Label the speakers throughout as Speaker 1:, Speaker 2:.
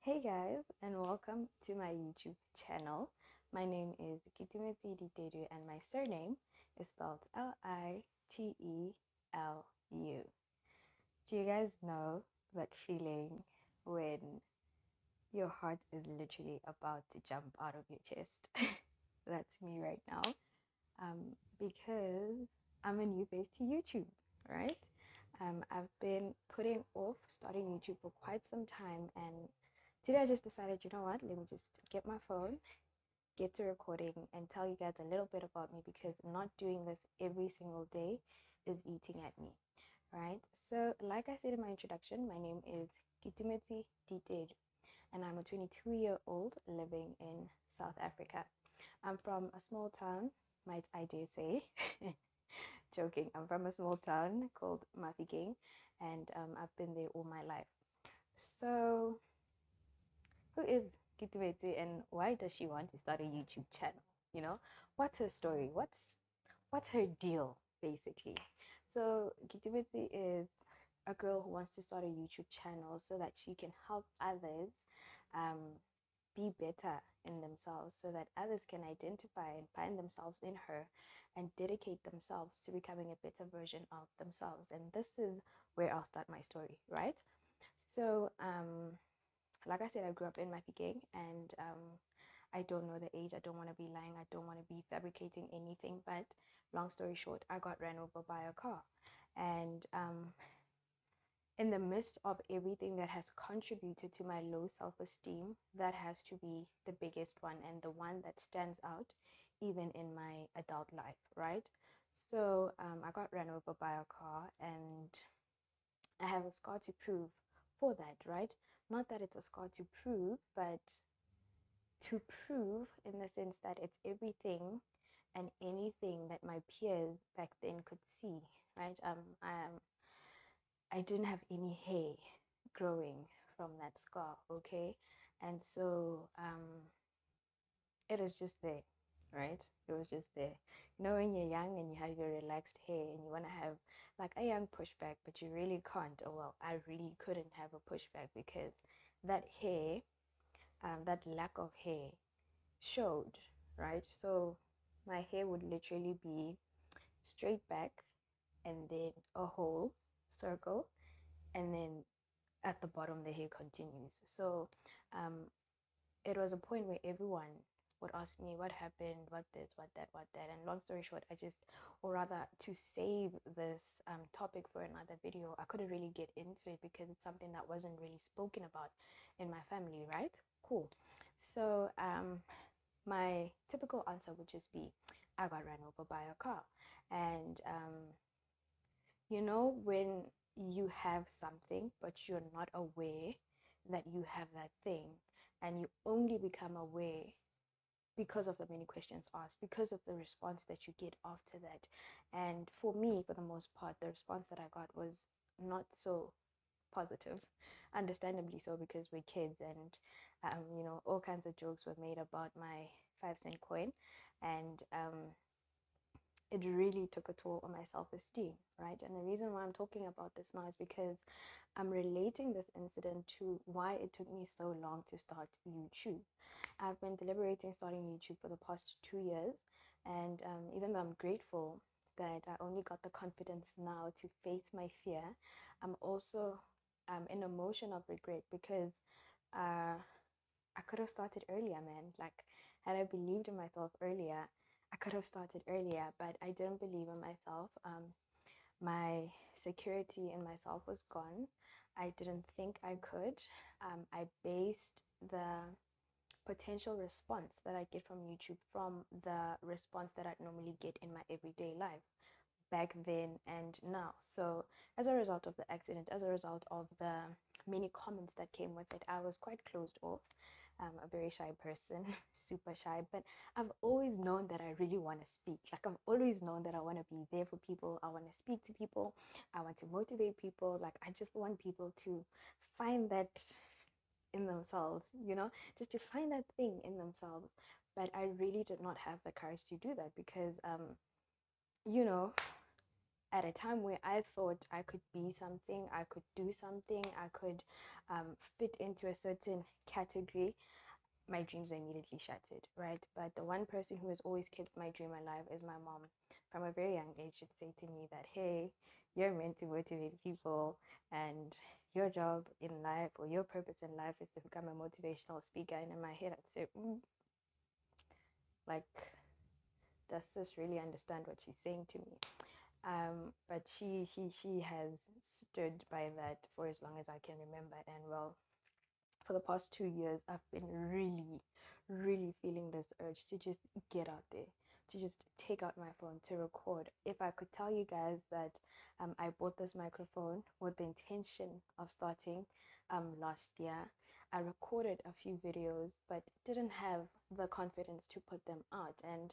Speaker 1: Hey guys, and welcome to my YouTube channel. My name is Kitimeti Ditedu, and my surname is spelled Litelu. Do you guys know that feeling when your heart is literally about to jump out of your chest? That's me right now. Because I'm a new face to YouTube, right? I've been putting off starting YouTube for quite some time, and today I just decided, you know what, let me just get my phone, get to recording, and tell you guys a little bit about me because not doing this every single day is eating at me, right? So, like I said in my introduction, my name is Kitumeti Diteju, and I'm a 22-year-old living in South Africa. I'm from a small town, might I dare say. Joking. I'm from a small town called Mafeking, and I've been there all my life. So, who is Kitubete and why does she want to start a YouTube channel? You know, what's her story? What's her deal basically? So, Kitubete is a girl who wants to start a YouTube channel so that she can help others um, be better in themselves so that others can identify and find themselves in her and dedicate themselves to becoming a better version of themselves. And this is where I'll start my story, right? So, like I said, I grew up in Mafeking, and I don't know the age. I don't want to be lying. I don't want to be fabricating anything. But long story short, I got ran over by a car. And in the midst of everything that has contributed to my low self esteem, that has to be the biggest one and the one that stands out even in my adult life, right? So I got ran over by a car and I have a scar to prove for that, right? Not that it's a scar to prove, but to prove in the sense that it's everything and anything that my peers back then could see, right? I didn't have any hair growing from that scar, okay? And so it was just there, right? It was just there. You know, when you're young and you have your relaxed hair and you want to have like a young pushback, but you really can't. Oh, well, I really couldn't have a pushback because that hair, that lack of hair showed, right? So my hair would literally be straight back and then a whole circle and then at the bottom the hair continues. So um, it was a point where everyone would ask me what happened, what this, what that, what that. And long story short, or rather to save this topic for another video, I couldn't really get into it because it's something that wasn't really spoken about in my family, right? Cool. So my typical answer would just be, I got ran over by a car. And you know, when you have something, but you're not aware that you have that thing, and you only become aware because of the many questions asked, because of the response that you get after that. And for me, for the most part, the response that I got was not so positive, understandably so, because we're kids and, you know, all kinds of jokes were made about my 5 cent coin. And it really took a toll on my self-esteem, right? And the reason why I'm talking about this now is because I'm relating this incident to why it took me so long to start YouTube. I've been deliberating starting YouTube for the past 2 years, and even though I'm grateful that I only got the confidence now to face my fear, I'm also in a motion of regret because I could have started earlier, man. Like, had I believed in myself earlier, I could have started earlier, but I didn't believe in myself. My security in myself was gone. I didn't think I could. I based the potential response that I get from YouTube from the response that I'd normally get in my everyday life back then and now. So, as a result of the accident, as a result of the many comments that came with it, I was quite closed off. A very shy person, super shy, but I've always known that I really want to speak. Like, I've always known that I want to be there for people. I want to speak to people. I want to motivate people. Like, I just want people to find that in themselves, you know, just to find that thing in themselves. But I really did not have the courage to do that because, you know, at a time where I thought I could be something, I could do something, I could fit into a certain category, my dreams are immediately shattered, right? But the one person who has always kept my dream alive is my mom. From a very young age, she'd say to me that, hey, you're meant to motivate people, and your job in life or your purpose in life is to become a motivational speaker. And in my head, I'd say, like, does this really understand what she's saying to me? But she has stood by that for as long as I can remember. And well, for the past 2 years, I've been really, really feeling this urge to just get out there, to just take out my phone to record. If I could tell you guys that I bought this microphone with the intention of starting last year. I recorded a few videos, but didn't have the confidence to put them out. And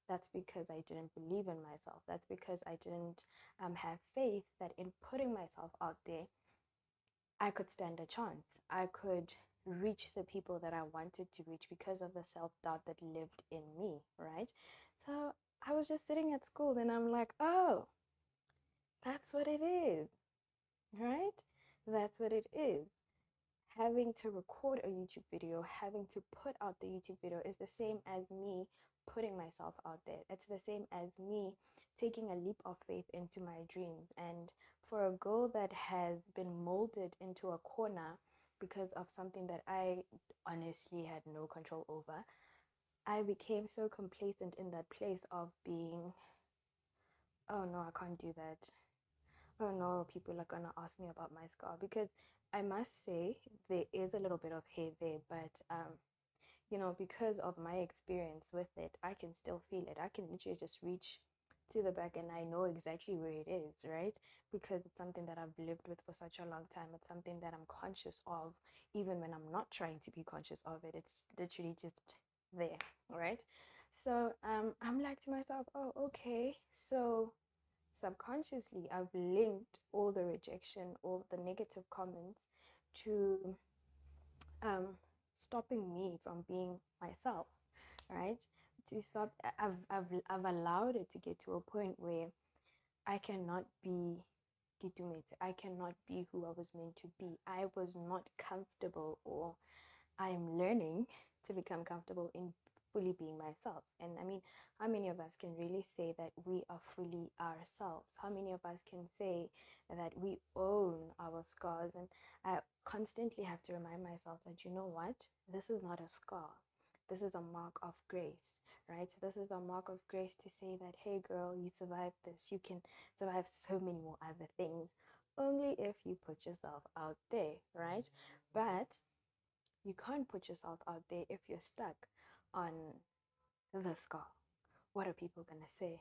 Speaker 1: that's because I didn't believe in myself. That's because I didn't have faith that in putting myself out there, I could stand a chance. I could reach the people that I wanted to reach because of the self-doubt that lived in me, right? So I was just sitting at school and I'm like, oh, that's what it is, right? That's what it is. Having to record a YouTube video, having to put out the YouTube video is the same as me putting myself out there. It's the same as me taking a leap of faith into my dreams. And for a girl that has been molded into a corner because of something that I honestly had no control over, I became so complacent in that place of being, oh no, I can't do that. Oh no, people are gonna ask me about my scar, because I must say there is a little bit of hair there, but because of my experience with it, I can still feel it. I can literally just reach to the back and I know exactly where it is, right? Because it's something that I've lived with for such a long time. It's something that I'm conscious of, even when I'm not trying to be conscious of it. It's literally just there, right? So I'm like to myself, oh, okay, so subconsciously I've linked all the rejection, all the negative comments to um, stopping me from being myself, right? To stop, I've allowed it to get to a point where I cannot be Gitumete. I cannot be who I was meant to be. I was not comfortable, or I am learning to become comfortable in fully being myself. And I mean, how many of us can really say that we are fully ourselves? How many of us can say that we own our scars? And I constantly have to remind myself that, you know what? This is not a scar. This is a mark of grace, right? This is a mark of grace to say that, hey, girl, you survived this. You can survive so many more other things only if you put yourself out there, right? But you can't put yourself out there if you're stuck on the scar. What are people gonna say?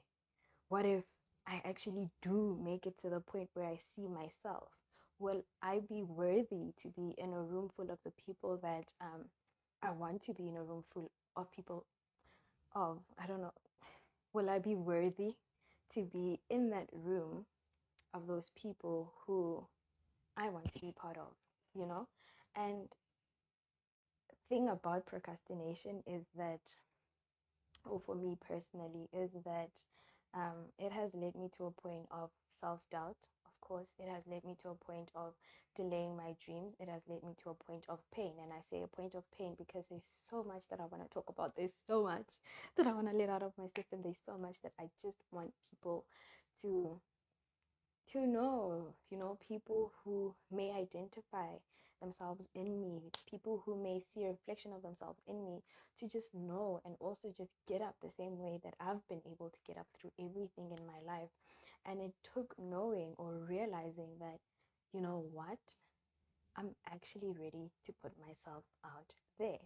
Speaker 1: What if I actually do make it to the point where I see myself? Will I be worthy to be in a room full of the people that I want to be in a room full of people of? I don't know. Will I be worthy to be in that room of those people who I want to be part of, you know? And thing about procrastination is that, or for me personally, is that it has led me to a point of self-doubt. Of course, it has led me to a point of delaying my dreams. It has led me to a point of pain. And I say a point of pain because there's so much that I want to talk about. There's so much that I want to let out of my system. There's so much that I just want people to know, people who may identify themselves in me, people who may see a reflection of themselves in me, to just know and also just get up the same way that I've been able to get up through everything in my life. And it took knowing or realizing that, you know what, I'm actually ready to put myself out there.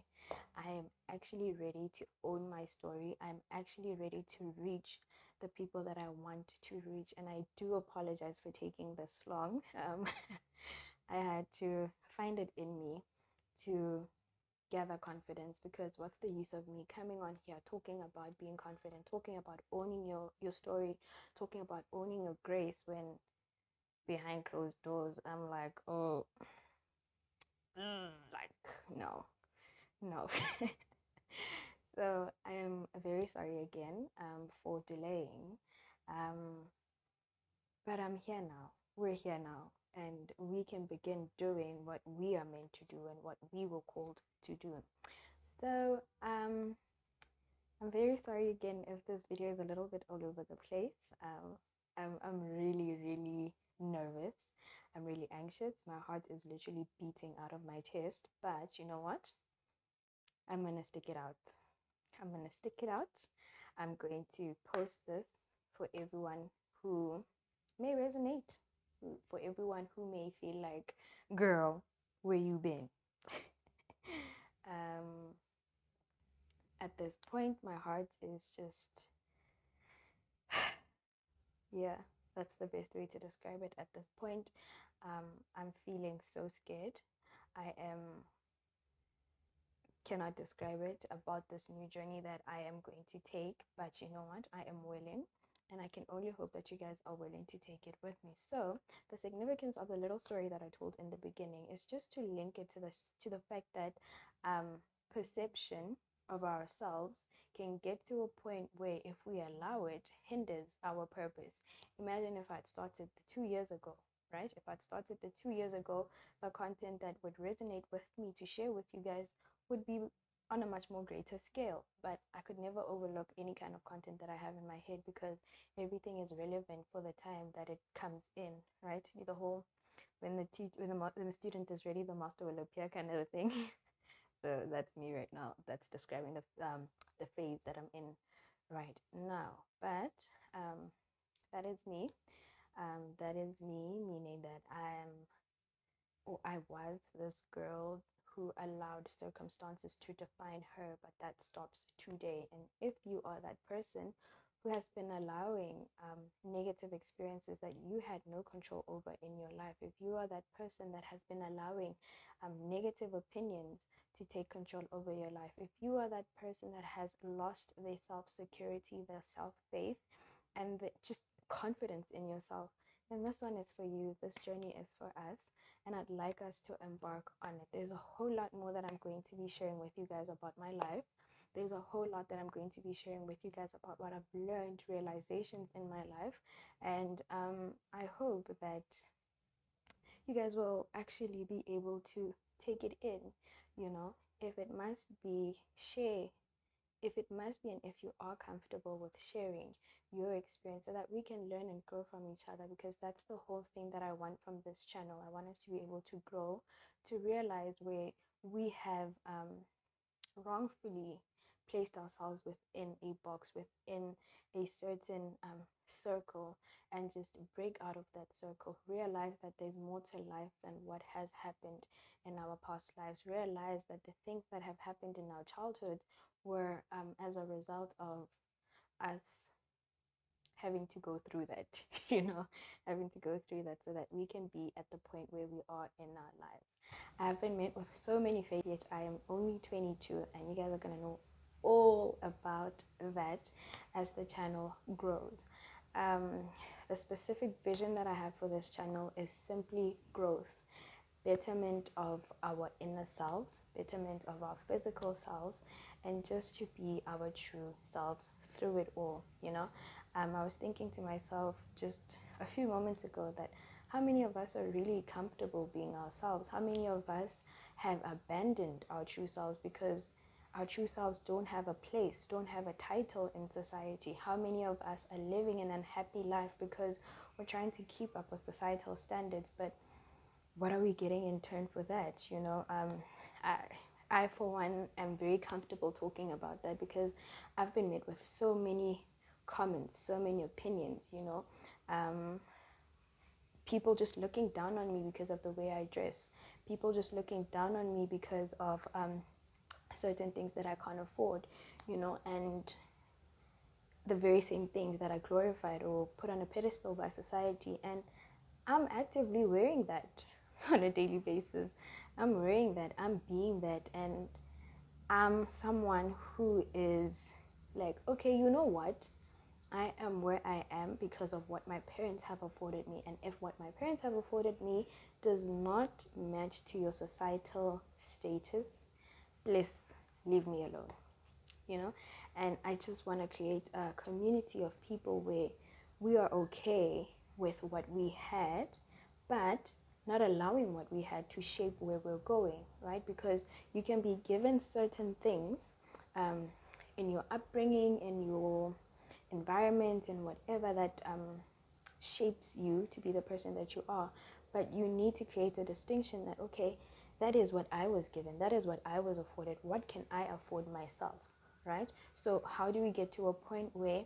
Speaker 1: I am actually ready to own my story. I'm actually ready to reach the people that I want to reach. And I do apologize for taking this long. I had to find it in me to gather confidence, because what's the use of me coming on here talking about being confident, talking about owning your story, talking about owning your grace, when behind closed doors I'm like, oh, like, no, no. So I am very sorry again for delaying. But I'm here now. We're here now. And we can begin doing what we are meant to do and what we were called to do. So, I'm very sorry again if this video is a little bit all over the place. I'm really, really nervous. I'm really anxious. My heart is literally beating out of my chest. But you know what? I'm going to stick it out. I'm going to stick it out. I'm going to post this for everyone who may resonate, for everyone who may feel like, girl, where you been? um, at this point, my heart is just, yeah, that's the best way to describe it. At this point, I'm feeling so scared. I cannot describe it about this new journey that I am going to take, but you know what? I am willing, and I can only hope that you guys are willing to take it with me. So, the significance of the little story that I told in the beginning is just to link it to the fact that perception of ourselves can get to a point where, if we allow it, hinders our purpose. Imagine if I'd started 2 years ago. Right? If I'd started the 2 years ago, the content that would resonate with me to share with you guys would be on a much more greater scale. But I could never overlook any kind of content that I have in my head, because everything is relevant for the time that it comes in, right? The whole, when the student is ready, the master will appear kind of a thing. So that's me right now. That's describing the phase that I'm in right now. But that is me. That is me, meaning that I was this girl who allowed circumstances to define her, but that stops today. And if you are that person who has been allowing negative experiences that you had no control over in your life, if you are that person that has been allowing negative opinions to take control over your life, if you are that person that has lost their self-security, their self-faith, and just confidence in yourself, then this one is for you. This journey is for us, and I'd like us to embark on it. There's a whole lot more that I'm going to be sharing with you guys about my life. There's a whole lot that I'm going to be sharing with you guys about what I've learned, realizations in my life, and I hope that you guys will actually be able to take it in. You know, if it must be, share. If it must be, and if you are comfortable with sharing your experience, so that we can learn and grow from each other, because that's the whole thing that I want from this channel. I want us to be able to grow, to realize where we have wrongfully placed ourselves within a box, within a certain circle, and just break out of that circle. Realize that there's more to life than what has happened in our past lives. Realize that the things that have happened in our childhoods were as a result of us having to go through that, having to go through that, so that we can be at the point where we are in our lives. I've been met with so many failures, yet I am only 22, and you guys are going to know all about that as the channel grows. Um, the specific vision that I have for this channel is simply growth, betterment of our inner selves, betterment of our physical selves, and just to be our true selves through it all. I was thinking to myself just a few moments ago that how many of us are really comfortable being ourselves? How many of us have abandoned our true selves because our true selves don't have a place, don't have a title in society? How many of us are living an unhappy life because we're trying to keep up with societal standards, but what are we getting in turn for that? I for one am very comfortable talking about that, because I've been met with so many comments, so many opinions, people just looking down on me because of the way I dress, people just looking down on me because of certain things that I can't afford, and the very same things that are glorified or put on a pedestal by society. And I'm actively wearing that on a daily basis. I'm wearing that, I'm being that, and I'm someone who is like, okay, you know what? I am where I am because of what my parents have afforded me. And if what my parents have afforded me does not match to your societal status, please leave me alone, And I just want to create a community of people where we are okay with what we had, but not allowing what we had to shape where we're going, right? Because you can be given certain things in your upbringing, in your environment, and whatever that shapes you to be the person that you are. But you need to create a distinction that, okay, that is what I was given, that is what I was afforded. What can I afford myself, right? So how do we get to a point where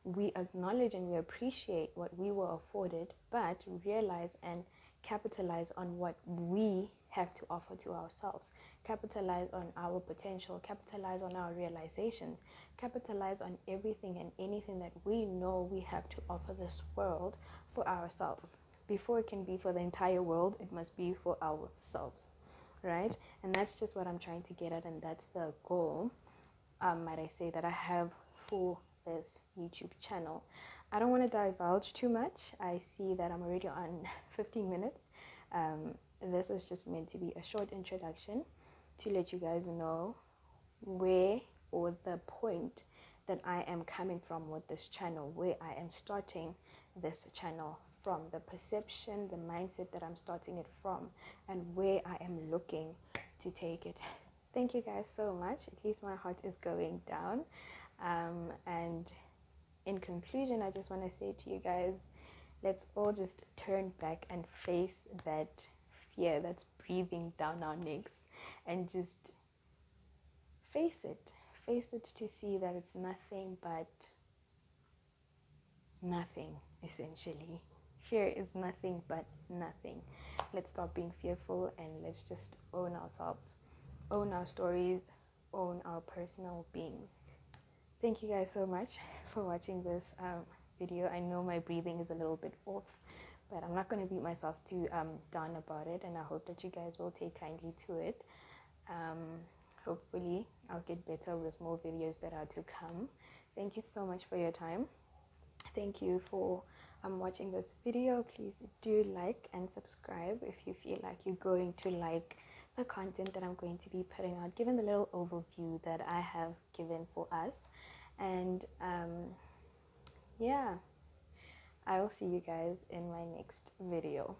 Speaker 1: we acknowledge and we appreciate what we were afforded, but realize and capitalize on what we have to offer to ourselves, capitalize on our potential, capitalize on our realizations, capitalize on everything and anything that we know we have to offer this world for ourselves. Before it can be for the entire world, it must be for ourselves, right? And that's just what I'm trying to get at, and that's the goal, might I say, that I have for this YouTube channel. I don't want to divulge too much. I see that I'm already on 15 minutes. This is just meant to be a short introduction to let you guys know where, or the point that I am coming from with this channel, where I am starting this channel from, the perception, the mindset that I'm starting it from, and where I am looking to take it. Thank you guys so much. At least my heart is going down. And in conclusion, I just want to say to you guys, let's all just turn back and face that fear that's breathing down our necks, and just face it. Face it to see that it's nothing but nothing, essentially. Fear is nothing but nothing. Let's stop being fearful and let's just own ourselves, own our stories, own our personal beings. Thank you guys so much for watching this video. I know my breathing is a little bit off, but I'm not going to beat myself too down about it, and I hope that you guys will take kindly to it. Hopefully I'll get better with more videos that are to come. Thank you so much for your time. Thank you for watching this video. Please do like and subscribe if you feel like you're going to like the content that I'm going to be putting out, given the little overview that I have given for us. And yeah, I will see you guys in my next video.